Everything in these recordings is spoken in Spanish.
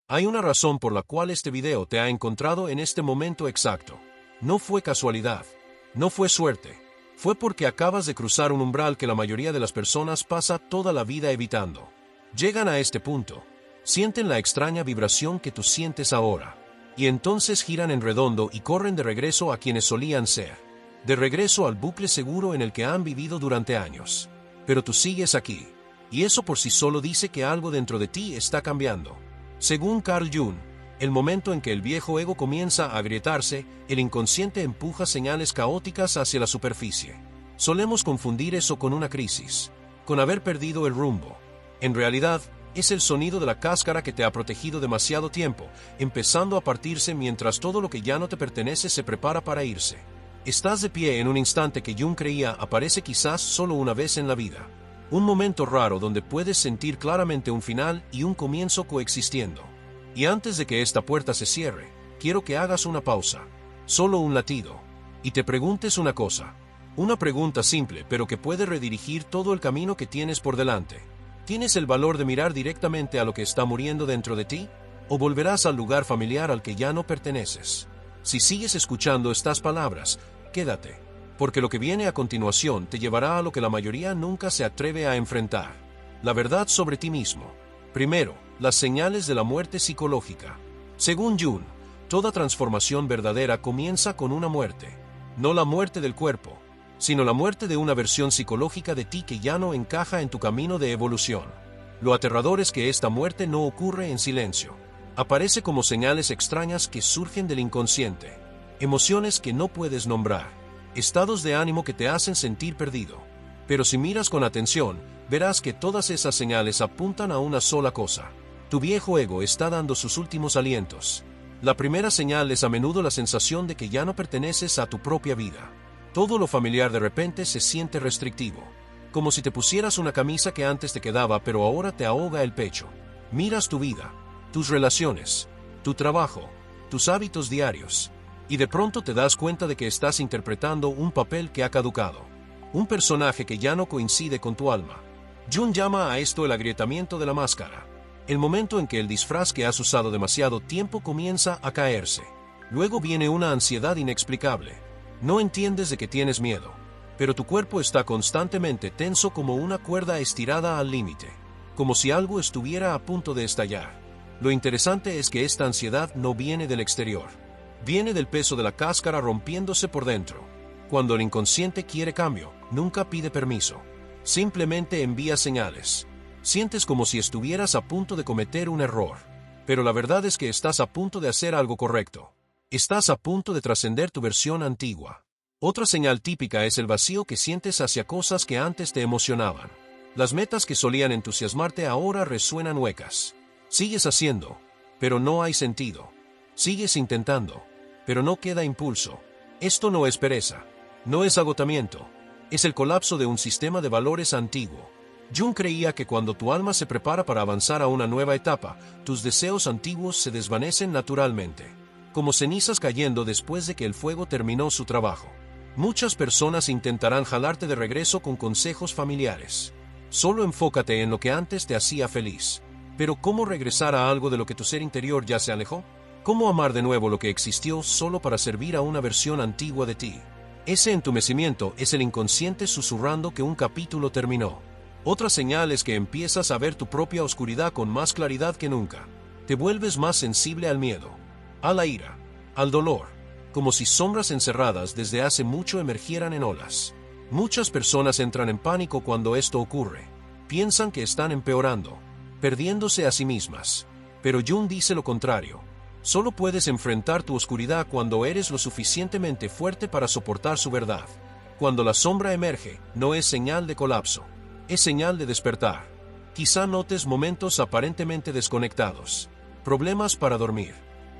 Hay una razón por la cual este video te ha encontrado en este momento exacto. No fue casualidad. No fue suerte. Fue porque acabas de cruzar un umbral que la mayoría de las personas pasa toda la vida evitando. Llegan a este punto. Sienten la extraña vibración que tú sientes ahora. Y entonces giran en redondo y corren de regreso a quienes solían ser. De regreso al bucle seguro en el que han vivido durante años. Pero tú sigues aquí. Y eso por sí solo dice que algo dentro de ti está cambiando. Según Carl Jung, el momento en que el viejo ego comienza a agrietarse, el inconsciente empuja señales caóticas hacia la superficie. Solemos confundir eso con una crisis, con haber perdido el rumbo. En realidad, es el sonido de la cáscara que te ha protegido demasiado tiempo, empezando a partirse mientras todo lo que ya no te pertenece se prepara para irse. Estás de pie en un instante que Jung creía aparece quizás solo una vez en la vida. Un momento raro donde puedes sentir claramente un final y un comienzo coexistiendo. Y antes de que esta puerta se cierre, quiero que hagas una pausa, solo un latido, y te preguntes una cosa. Una pregunta simple, pero que puede redirigir todo el camino que tienes por delante. ¿Tienes el valor de mirar directamente a lo que está muriendo dentro de ti? ¿O volverás al lugar familiar al que ya no perteneces? Si sigues escuchando estas palabras, quédate. Porque lo que viene a continuación te llevará a lo que la mayoría nunca se atreve a enfrentar. La verdad sobre ti mismo. Primero, las señales de la muerte psicológica. Según Jung, toda transformación verdadera comienza con una muerte. No la muerte del cuerpo, sino la muerte de una versión psicológica de ti que ya no encaja en tu camino de evolución. Lo aterrador es que esta muerte no ocurre en silencio. Aparece como señales extrañas que surgen del inconsciente. Emociones que no puedes nombrar. Estados de ánimo que te hacen sentir perdido. Pero si miras con atención, verás que todas esas señales apuntan a una sola cosa. Tu viejo ego está dando sus últimos alientos. La primera señal es a menudo la sensación de que ya no perteneces a tu propia vida. Todo lo familiar de repente se siente restrictivo. Como si te pusieras una camisa que antes te quedaba pero ahora te ahoga el pecho. Miras tu vida, tus relaciones, tu trabajo, tus hábitos diarios. Y de pronto te das cuenta de que estás interpretando un papel que ha caducado. Un personaje que ya no coincide con tu alma. Jung llama a esto el agrietamiento de la máscara. El momento en que el disfraz que has usado demasiado tiempo comienza a caerse. Luego viene una ansiedad inexplicable. No entiendes de que tienes miedo, pero tu cuerpo está constantemente tenso como una cuerda estirada al límite. Como si algo estuviera a punto de estallar. Lo interesante es que esta ansiedad no viene del exterior. Viene del peso de la cáscara rompiéndose por dentro. Cuando el inconsciente quiere cambio, nunca pide permiso. Simplemente envía señales. Sientes como si estuvieras a punto de cometer un error. Pero la verdad es que estás a punto de hacer algo correcto. Estás a punto de trascender tu versión antigua. Otra señal típica es el vacío que sientes hacia cosas que antes te emocionaban. Las metas que solían entusiasmarte ahora resuenan huecas. Sigues haciendo, pero no hay sentido. Sigues intentando, pero no queda impulso. Esto no es pereza, no es agotamiento, es el colapso de un sistema de valores antiguo. Jung creía que cuando tu alma se prepara para avanzar a una nueva etapa, tus deseos antiguos se desvanecen naturalmente, como cenizas cayendo después de que el fuego terminó su trabajo. Muchas personas intentarán jalarte de regreso con consejos familiares. Solo enfócate en lo que antes te hacía feliz. Pero ¿cómo regresar a algo de lo que tu ser interior ya se alejó? ¿Cómo amar de nuevo lo que existió solo para servir a una versión antigua de ti? Ese entumecimiento es el inconsciente susurrando que un capítulo terminó. Otra señal es que empiezas a ver tu propia oscuridad con más claridad que nunca. Te vuelves más sensible al miedo, a la ira, al dolor, como si sombras encerradas desde hace mucho emergieran en olas. Muchas personas entran en pánico cuando esto ocurre. Piensan que están empeorando, perdiéndose a sí mismas. Pero Jung dice lo contrario. Solo puedes enfrentar tu oscuridad cuando eres lo suficientemente fuerte para soportar su verdad. Cuando la sombra emerge, no es señal de colapso, es señal de despertar. Quizá notes momentos aparentemente desconectados, problemas para dormir,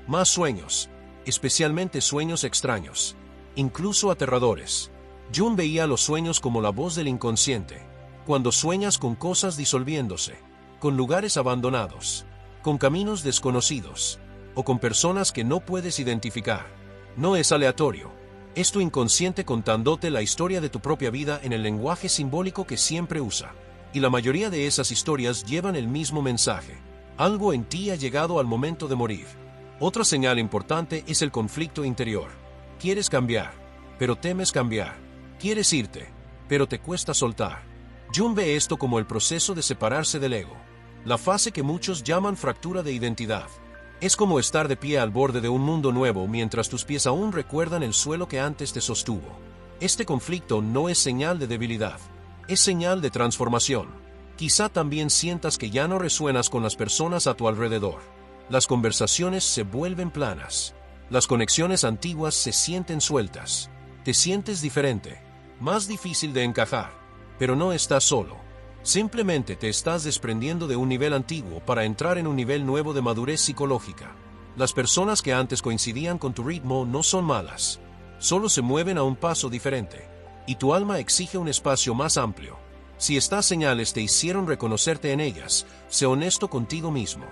más sueños, especialmente sueños extraños, incluso aterradores. Jung veía los sueños como la voz del inconsciente. Cuando sueñas con cosas disolviéndose, con lugares abandonados, con caminos desconocidos, o con personas que no puedes identificar. No es aleatorio. Es tu inconsciente contándote la historia de tu propia vida en el lenguaje simbólico que siempre usa. Y la mayoría de esas historias llevan el mismo mensaje. Algo en ti ha llegado al momento de morir. Otra señal importante es el conflicto interior. Quieres cambiar, pero temes cambiar. Quieres irte, pero te cuesta soltar. Jung ve esto como el proceso de separarse del ego, la fase que muchos llaman fractura de identidad. Es como estar de pie al borde de un mundo nuevo mientras tus pies aún recuerdan el suelo que antes te sostuvo. Este conflicto no es señal de debilidad, es señal de transformación. Quizá también sientas que ya no resuenas con las personas a tu alrededor. Las conversaciones se vuelven planas. Las conexiones antiguas se sienten sueltas. Te sientes diferente, más difícil de encajar. Pero no estás solo. Simplemente te estás desprendiendo de un nivel antiguo para entrar en un nivel nuevo de madurez psicológica. Las personas que antes coincidían con tu ritmo no son malas. Solo se mueven a un paso diferente. Y tu alma exige un espacio más amplio. Si estas señales te hicieron reconocerte en ellas, sé honesto contigo mismo.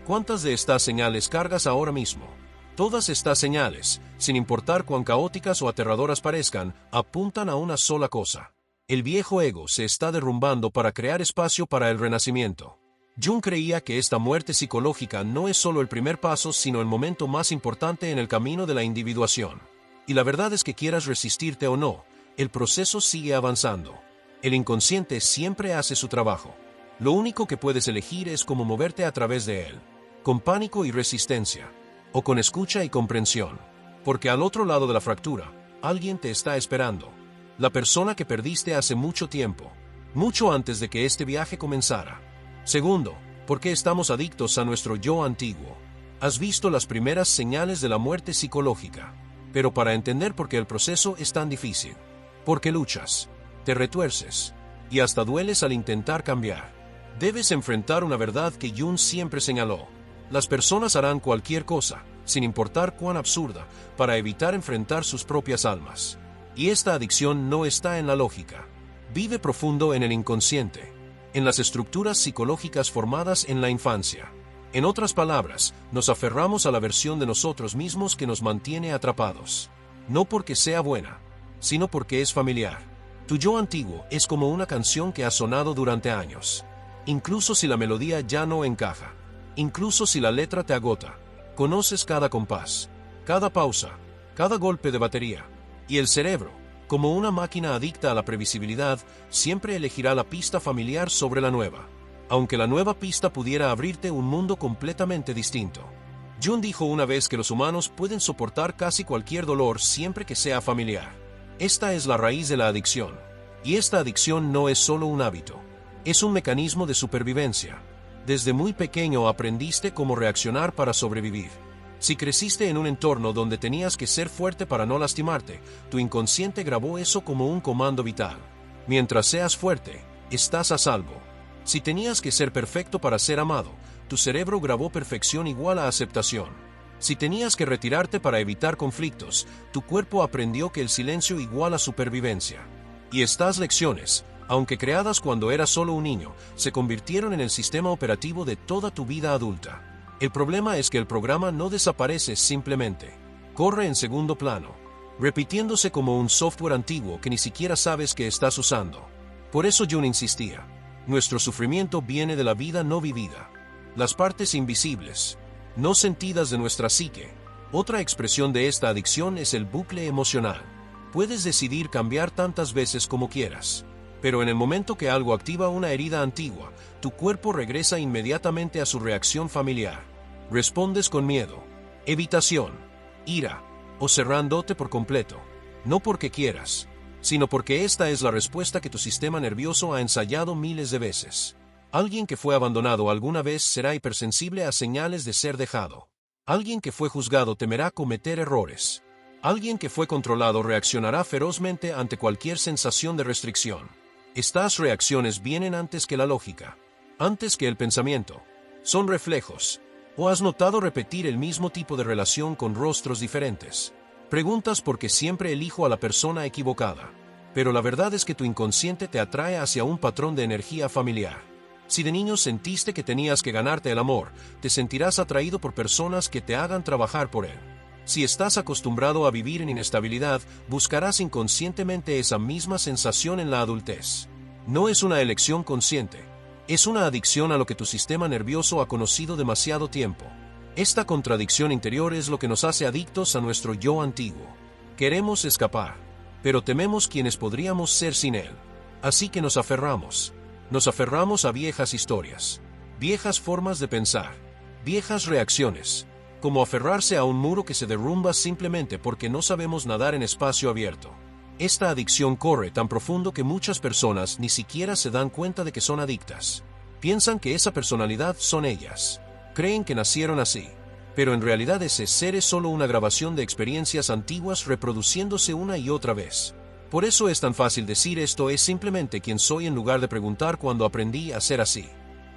¿Cuántas de estas señales cargas ahora mismo? Todas estas señales, sin importar cuán caóticas o aterradoras parezcan, apuntan a una sola cosa. El viejo ego se está derrumbando para crear espacio para el renacimiento. Jung creía que esta muerte psicológica no es solo el primer paso, sino el momento más importante en el camino de la individuación. Y la verdad es que quieras resistirte o no, el proceso sigue avanzando. El inconsciente siempre hace su trabajo. Lo único que puedes elegir es cómo moverte a través de él, con pánico y resistencia, o con escucha y comprensión. Porque al otro lado de la fractura, alguien te está esperando. La persona que perdiste hace mucho tiempo, mucho antes de que este viaje comenzara. Segundo, ¿por qué estamos adictos a nuestro yo antiguo? Has visto las primeras señales de la muerte psicológica, pero para entender por qué el proceso es tan difícil. Porque luchas, te retuerces, y hasta dueles al intentar cambiar. Debes enfrentar una verdad que Jung siempre señaló. Las personas harán cualquier cosa, sin importar cuán absurda, para evitar enfrentar sus propias almas. Y esta adicción no está en la lógica. Vive profundo en el inconsciente, en las estructuras psicológicas formadas en la infancia. En otras palabras, nos aferramos a la versión de nosotros mismos que nos mantiene atrapados. No porque sea buena, sino porque es familiar. Tu yo antiguo es como una canción que ha sonado durante años. Incluso si la melodía ya no encaja, incluso si la letra te agota, conoces cada compás, cada pausa, cada golpe de batería. Y el cerebro, como una máquina adicta a la previsibilidad, siempre elegirá la pista familiar sobre la nueva, aunque la nueva pista pudiera abrirte un mundo completamente distinto. Jung dijo una vez que los humanos pueden soportar casi cualquier dolor siempre que sea familiar. Esta es la raíz de la adicción. Y esta adicción no es solo un hábito, es un mecanismo de supervivencia. Desde muy pequeño aprendiste cómo reaccionar para sobrevivir. Si creciste en un entorno donde tenías que ser fuerte para no lastimarte, tu inconsciente grabó eso como un comando vital. Mientras seas fuerte, estás a salvo. Si tenías que ser perfecto para ser amado, tu cerebro grabó perfección igual a aceptación. Si tenías que retirarte para evitar conflictos, tu cuerpo aprendió que el silencio igual a supervivencia. Y estas lecciones, aunque creadas cuando eras solo un niño, se convirtieron en el sistema operativo de toda tu vida adulta. El problema es que el programa no desaparece simplemente. Corre en segundo plano, repitiéndose como un software antiguo que ni siquiera sabes que estás usando. Por eso Jung insistía, nuestro sufrimiento viene de la vida no vivida. Las partes invisibles, no sentidas de nuestra psique. Otra expresión de esta adicción es el bucle emocional. Puedes decidir cambiar tantas veces como quieras, pero en el momento que algo activa una herida antigua, tu cuerpo regresa inmediatamente a su reacción familiar. Respondes con miedo, evitación, ira, o cerrándote por completo. No porque quieras, sino porque esta es la respuesta que tu sistema nervioso ha ensayado miles de veces. Alguien que fue abandonado alguna vez será hipersensible a señales de ser dejado. Alguien que fue juzgado temerá cometer errores. Alguien que fue controlado reaccionará ferozmente ante cualquier sensación de restricción. Estas reacciones vienen antes que la lógica, antes que el pensamiento. Son reflejos. ¿O has notado repetir el mismo tipo de relación con rostros diferentes? Preguntas porque siempre elijo a la persona equivocada. Pero la verdad es que tu inconsciente te atrae hacia un patrón de energía familiar. Si de niño sentiste que tenías que ganarte el amor, te sentirás atraído por personas que te hagan trabajar por él. Si estás acostumbrado a vivir en inestabilidad, buscarás inconscientemente esa misma sensación en la adultez. No es una elección consciente, Es una adicción a lo que tu sistema nervioso ha conocido demasiado tiempo. Esta contradicción interior es lo que nos hace adictos a nuestro yo antiguo. Queremos escapar, pero tememos quienes podríamos ser sin él. Así que nos aferramos. Nos aferramos a viejas historias, viejas formas de pensar, viejas reacciones, como aferrarse a un muro que se derrumba simplemente porque no sabemos nadar en espacio abierto. Esta adicción corre tan profundo que muchas personas ni siquiera se dan cuenta de que son adictas. Piensan que esa personalidad son ellas. Creen que nacieron así. Pero en realidad ese ser es solo una grabación de experiencias antiguas reproduciéndose una y otra vez. Por eso es tan fácil decir esto es simplemente quien soy en lugar de preguntar cuándo aprendí a ser así.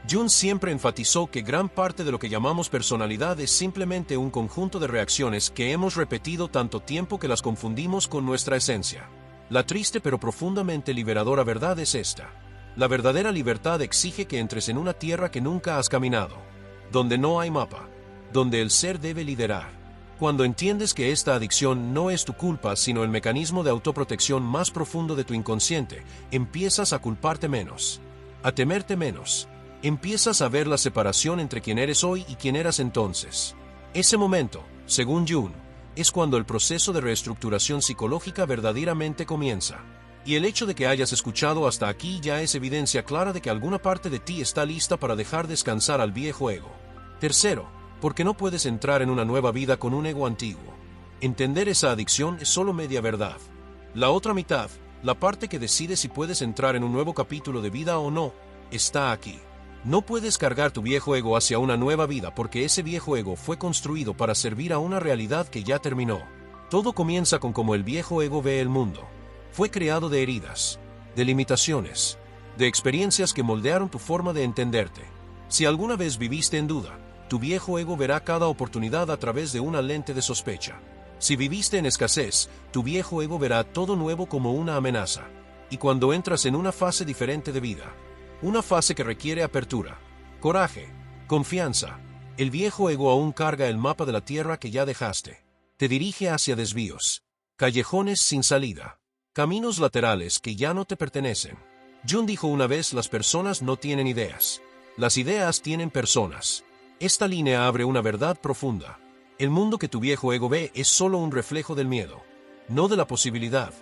Jung siempre enfatizó que gran parte de lo que llamamos personalidad es simplemente un conjunto de reacciones que hemos repetido tanto tiempo que las confundimos con nuestra esencia. La triste pero profundamente liberadora verdad es esta. La verdadera libertad exige que entres en una tierra que nunca has caminado, donde no hay mapa, donde el ser debe liderar. Cuando entiendes que esta adicción no es tu culpa sino el mecanismo de autoprotección más profundo de tu inconsciente, empiezas a culparte menos, a temerte menos. Empiezas a ver la separación entre quien eres hoy y quien eras entonces. Ese momento, según Jung, es cuando el proceso de reestructuración psicológica verdaderamente comienza. Y el hecho de que hayas escuchado hasta aquí ya es evidencia clara de que alguna parte de ti está lista para dejar descansar al viejo ego. Tercero, porque no puedes entrar en una nueva vida con un ego antiguo. Entender esa adicción es solo media verdad. La otra mitad, la parte que decide si puedes entrar en un nuevo capítulo de vida o no, está aquí. No puedes cargar tu viejo ego hacia una nueva vida porque ese viejo ego fue construido para servir a una realidad que ya terminó. Todo comienza con cómo el viejo ego ve el mundo. Fue creado de heridas, de limitaciones, de experiencias que moldearon tu forma de entenderte. Si alguna vez viviste en duda, tu viejo ego verá cada oportunidad a través de una lente de sospecha. Si viviste en escasez, tu viejo ego verá todo nuevo como una amenaza. Y cuando entras en una fase diferente de vida, una fase que requiere apertura, coraje, confianza, el viejo ego aún carga el mapa de la tierra que ya dejaste. Te dirige hacia desvíos, callejones sin salida, caminos laterales que ya no te pertenecen. Jung dijo una vez: las personas no tienen ideas, las ideas tienen personas. Esta línea abre una verdad profunda. El mundo que tu viejo ego ve es solo un reflejo del miedo, no de la posibilidad.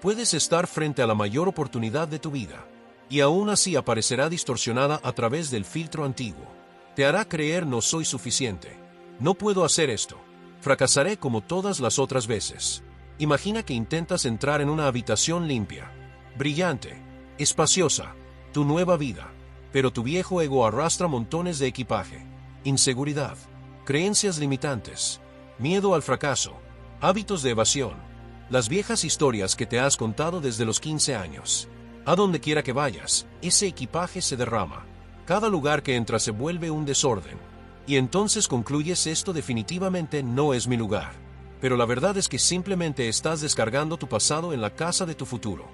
Puedes estar frente a la mayor oportunidad de tu vida, y aún así aparecerá distorsionada a través del filtro antiguo. Te hará creer: no soy suficiente, no puedo hacer esto, fracasaré como todas las otras veces. Imagina que intentas entrar en una habitación limpia, brillante, espaciosa, tu nueva vida, pero tu viejo ego arrastra montones de equipaje, inseguridad, creencias limitantes, miedo al fracaso, hábitos de evasión, las viejas historias que te has contado desde los 15 años. A donde quiera que vayas, ese equipaje se derrama. Cada lugar que entras se vuelve un desorden. Y entonces concluyes: esto definitivamente no es mi lugar. Pero la verdad es que simplemente estás descargando tu pasado en la casa de tu futuro.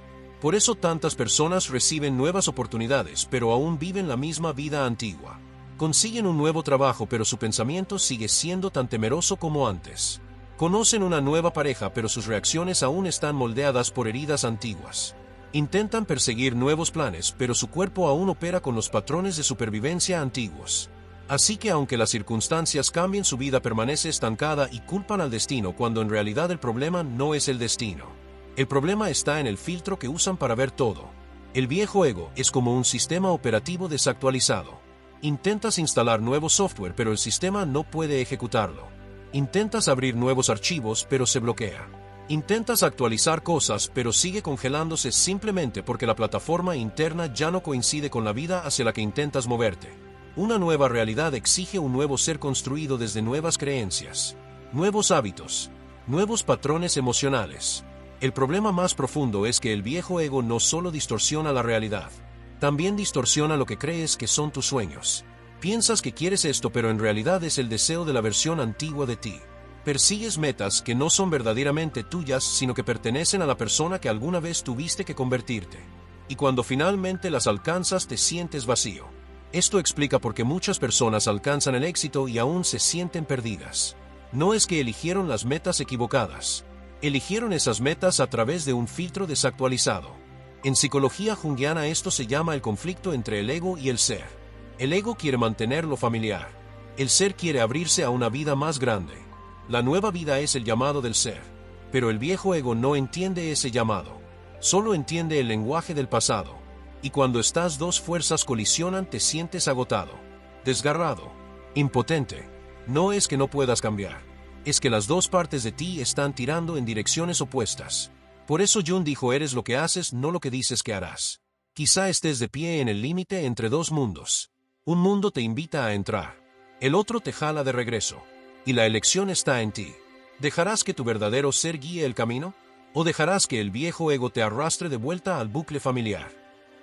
Por eso tantas personas reciben nuevas oportunidades, pero aún viven la misma vida antigua. Consiguen un nuevo trabajo, pero su pensamiento sigue siendo tan temeroso como antes. Conocen una nueva pareja, pero sus reacciones aún están moldeadas por heridas antiguas. Intentan perseguir nuevos planes, pero su cuerpo aún opera con los patrones de supervivencia antiguos. Así que aunque las circunstancias cambien, su vida permanece estancada y culpan al destino cuando en realidad el problema no es el destino. El problema está en el filtro que usan para ver todo. El viejo ego es como un sistema operativo desactualizado. Intentas instalar nuevo software, pero el sistema no puede ejecutarlo. Intentas abrir nuevos archivos, pero se bloquea. Intentas actualizar cosas, pero sigue congelándose simplemente porque la plataforma interna ya no coincide con la vida hacia la que intentas moverte. Una nueva realidad exige un nuevo ser construido desde nuevas creencias, nuevos hábitos, nuevos patrones emocionales. El problema más profundo es que el viejo ego no solo distorsiona la realidad, también distorsiona lo que crees que son tus sueños. Piensas que quieres esto, pero en realidad es el deseo de la versión antigua de ti. Persigues metas que no son verdaderamente tuyas, sino que pertenecen a la persona que alguna vez tuviste que convertirte. Y cuando finalmente las alcanzas, te sientes vacío. Esto explica por qué muchas personas alcanzan el éxito y aún se sienten perdidas. No es que eligieron las metas equivocadas. Eligieron esas metas a través de un filtro desactualizado. En psicología junguiana esto se llama el conflicto entre el ego y el ser. El ego quiere mantener lo familiar. El ser quiere abrirse a una vida más grande. La nueva vida es el llamado del ser. Pero el viejo ego no entiende ese llamado. Solo entiende el lenguaje del pasado. Y cuando estas dos fuerzas colisionan te sientes agotado, desgarrado, impotente. No es que no puedas cambiar. Es que las dos partes de ti están tirando en direcciones opuestas. Por eso Jung dijo: eres lo que haces, no lo que dices que harás. Quizá estés de pie en el límite entre dos mundos. Un mundo te invita a entrar. El otro te jala de regreso. Y la elección está en ti. ¿Dejarás que tu verdadero ser guíe el camino? ¿O dejarás que el viejo ego te arrastre de vuelta al bucle familiar?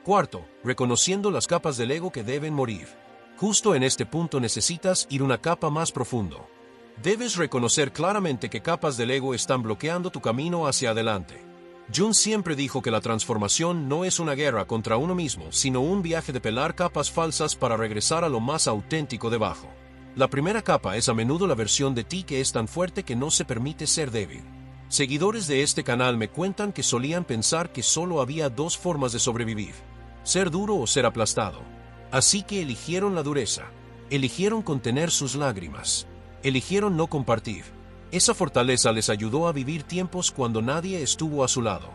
Cuarto, reconociendo las capas del ego que deben morir. Justo en este punto necesitas ir una capa más profundo. Debes reconocer claramente qué capas del ego están bloqueando tu camino hacia adelante. Jung siempre dijo que la transformación no es una guerra contra uno mismo, sino un viaje de pelar capas falsas para regresar a lo más auténtico debajo. La primera capa es a menudo la versión de ti que es tan fuerte que no se permite ser débil. Seguidores de este canal me cuentan que solían pensar que solo había dos formas de sobrevivir: ser duro o ser aplastado. Así que eligieron la dureza. Eligieron contener sus lágrimas. Eligieron no compartir. Esa fortaleza les ayudó a vivir tiempos cuando nadie estuvo a su lado.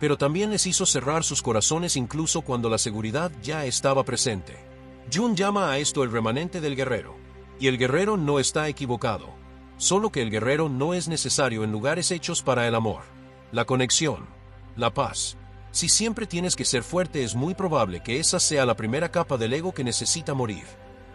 Pero también les hizo cerrar sus corazones incluso cuando la seguridad ya estaba presente. Jung llama a esto el remanente del guerrero. Y el guerrero no está equivocado. Solo que el guerrero no es necesario en lugares hechos para el amor, la conexión, la paz. Si siempre tienes que ser fuerte, es muy probable que esa sea la primera capa del ego que necesita morir.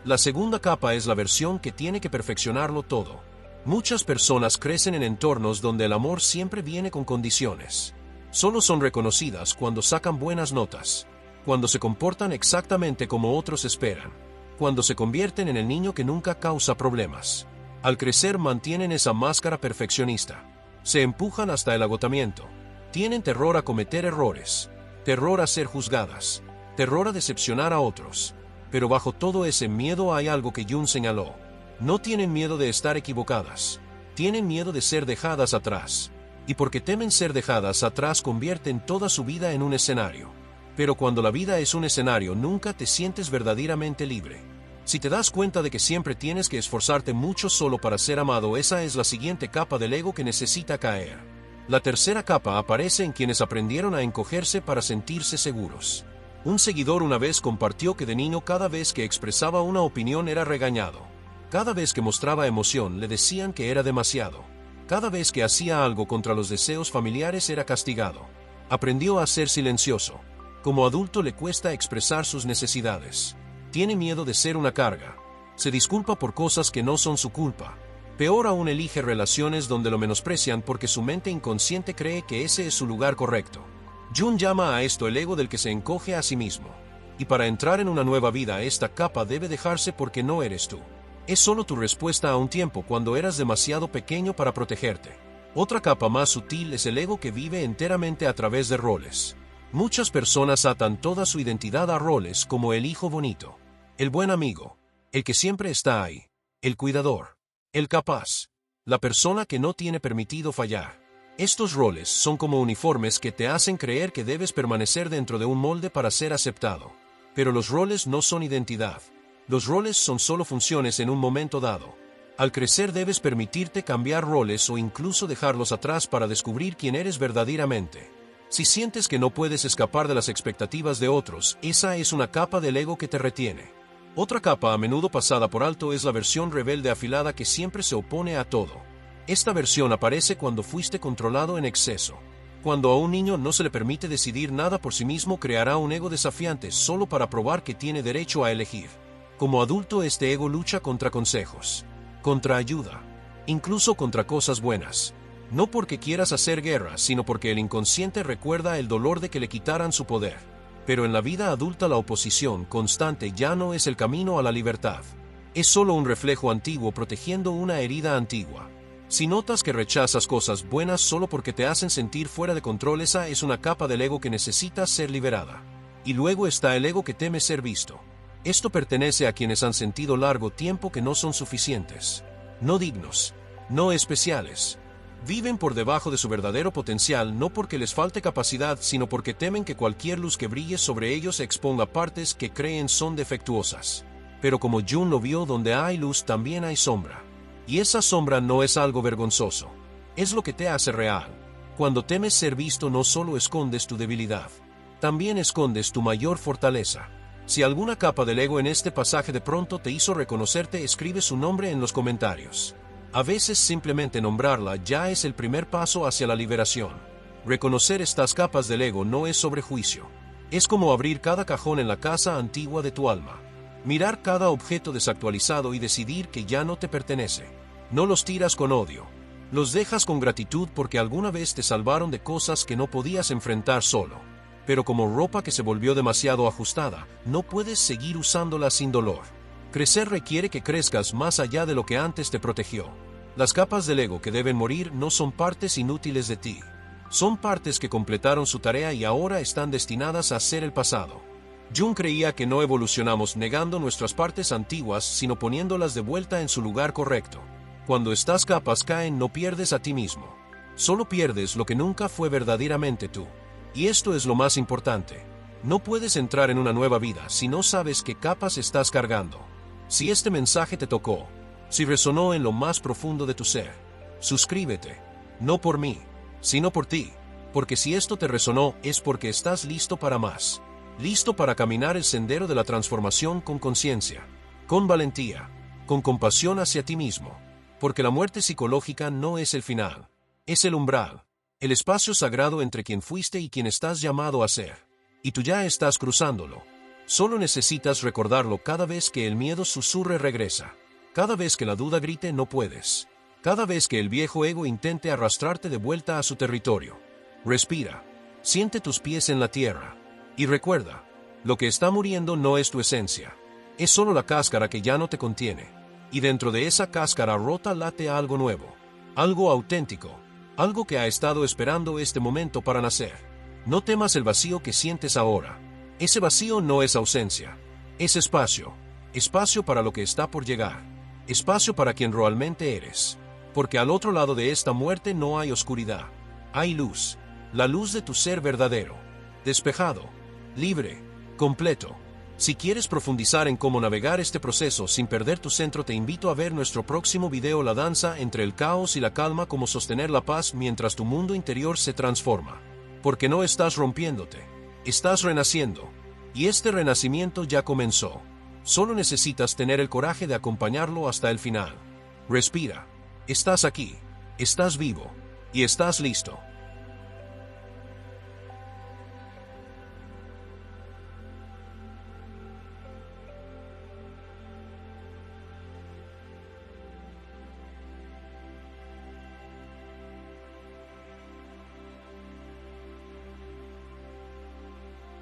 La segunda capa es la versión que tiene que perfeccionarlo todo. Muchas personas crecen en entornos donde el amor siempre viene con condiciones. Solo son reconocidas cuando sacan buenas notas, cuando se comportan exactamente como otros esperan, cuando se convierten en el niño que nunca causa problemas. Al crecer mantienen esa máscara perfeccionista. Se empujan hasta el agotamiento. Tienen terror a cometer errores, terror a ser juzgadas, terror a decepcionar a otros. Pero bajo todo ese miedo hay algo que Jung señaló. No tienen miedo de estar equivocadas. Tienen miedo de ser dejadas atrás. Y porque temen ser dejadas atrás convierten toda su vida en un escenario. Pero cuando la vida es un escenario nunca te sientes verdaderamente libre. Si te das cuenta de que siempre tienes que esforzarte mucho solo para ser amado, esa es la siguiente capa del ego que necesita caer. La tercera capa aparece en quienes aprendieron a encogerse para sentirse seguros. Un seguidor una vez compartió que de niño cada vez que expresaba una opinión era regañado. Cada vez que mostraba emoción le decían que era demasiado. Cada vez que hacía algo contra los deseos familiares era castigado. Aprendió a ser silencioso. Como adulto le cuesta expresar sus necesidades. Tiene miedo de ser una carga. Se disculpa por cosas que no son su culpa. Peor aún, elige relaciones donde lo menosprecian porque su mente inconsciente cree que ese es su lugar correcto. Jung llama a esto el ego del que se encoge a sí mismo. Y para entrar en una nueva vida, esta capa debe dejarse porque no eres tú. Es solo tu respuesta a un tiempo cuando eras demasiado pequeño para protegerte. Otra capa más sutil es el ego que vive enteramente a través de roles. Muchas personas atan toda su identidad a roles como el hijo bonito, el buen amigo, el que siempre está ahí, el cuidador, el capaz, la persona que no tiene permitido fallar. Estos roles son como uniformes que te hacen creer que debes permanecer dentro de un molde para ser aceptado. Pero los roles no son identidad. Los roles son solo funciones en un momento dado. Al crecer debes permitirte cambiar roles o incluso dejarlos atrás para descubrir quién eres verdaderamente. Si sientes que no puedes escapar de las expectativas de otros, esa es una capa del ego que te retiene. Otra capa a menudo pasada por alto es la versión rebelde afilada que siempre se opone a todo. Esta versión aparece cuando fuiste controlado en exceso. Cuando a un niño no se le permite decidir nada por sí mismo, creará un ego desafiante solo para probar que tiene derecho a elegir. Como adulto, este ego lucha contra consejos, contra ayuda, incluso contra cosas buenas. No porque quieras hacer guerra, sino porque el inconsciente recuerda el dolor de que le quitaran su poder. Pero en la vida adulta la oposición constante ya no es el camino a la libertad. Es solo un reflejo antiguo protegiendo una herida antigua. Si notas que rechazas cosas buenas solo porque te hacen sentir fuera de control, esa es una capa del ego que necesita ser liberada. Y luego está el ego que teme ser visto. Esto pertenece a quienes han sentido largo tiempo que no son suficientes, no dignos, no especiales. Viven por debajo de su verdadero potencial no porque les falte capacidad, sino porque temen que cualquier luz que brille sobre ellos exponga partes que creen son defectuosas. Pero como Jung lo vio, donde hay luz también hay sombra. Y esa sombra no es algo vergonzoso. Es lo que te hace real. Cuando temes ser visto, no solo escondes tu debilidad, también escondes tu mayor fortaleza. Si alguna capa del ego en este pasaje de pronto te hizo reconocerte, escribe su nombre en los comentarios. A veces simplemente nombrarla ya es el primer paso hacia la liberación. Reconocer estas capas del ego no es sobrejuicio. Es como abrir cada cajón en la casa antigua de tu alma. Mirar cada objeto desactualizado y decidir que ya no te pertenece. No los tiras con odio. Los dejas con gratitud porque alguna vez te salvaron de cosas que no podías enfrentar solo. Pero como ropa que se volvió demasiado ajustada, no puedes seguir usándola sin dolor. Crecer requiere que crezcas más allá de lo que antes te protegió. Las capas del ego que deben morir no son partes inútiles de ti. Son partes que completaron su tarea y ahora están destinadas a ser el pasado. Jung creía que no evolucionamos negando nuestras partes antiguas, sino poniéndolas de vuelta en su lugar correcto. Cuando estas capas caen, no pierdes a ti mismo. Solo pierdes lo que nunca fue verdaderamente tú. Y esto es lo más importante. No puedes entrar en una nueva vida si no sabes qué capas estás cargando. Si este mensaje te tocó, si resonó en lo más profundo de tu ser, suscríbete. No por mí, sino por ti. Porque si esto te resonó, es porque estás listo para más. Listo para caminar el sendero de la transformación con conciencia, con valentía, con compasión hacia ti mismo. Porque la muerte psicológica no es el final, es el umbral, el espacio sagrado entre quien fuiste y quien estás llamado a ser. Y tú ya estás cruzándolo. Solo necesitas recordarlo cada vez que el miedo susurre regresa. Cada vez que la duda grite no puedes. Cada vez que el viejo ego intente arrastrarte de vuelta a su territorio. Respira. Siente tus pies en la tierra. Y recuerda, lo que está muriendo no es tu esencia. Es solo la cáscara que ya no te contiene. Y dentro de esa cáscara rota late algo nuevo. Algo auténtico. Algo que ha estado esperando este momento para nacer. No temas el vacío que sientes ahora. Ese vacío no es ausencia. Es espacio. Espacio para lo que está por llegar. Espacio para quien realmente eres. Porque al otro lado de esta muerte no hay oscuridad. Hay luz. La luz de tu ser verdadero. Despejado. Libre. Completo. Si quieres profundizar en cómo navegar este proceso sin perder tu centro, te invito a ver nuestro próximo video, La danza entre el caos y la calma, cómo sostener la paz mientras tu mundo interior se transforma. Porque no estás rompiéndote, estás renaciendo. Y este renacimiento ya comenzó. Solo necesitas tener el coraje de acompañarlo hasta el final. Respira. Estás aquí, estás vivo, y estás listo.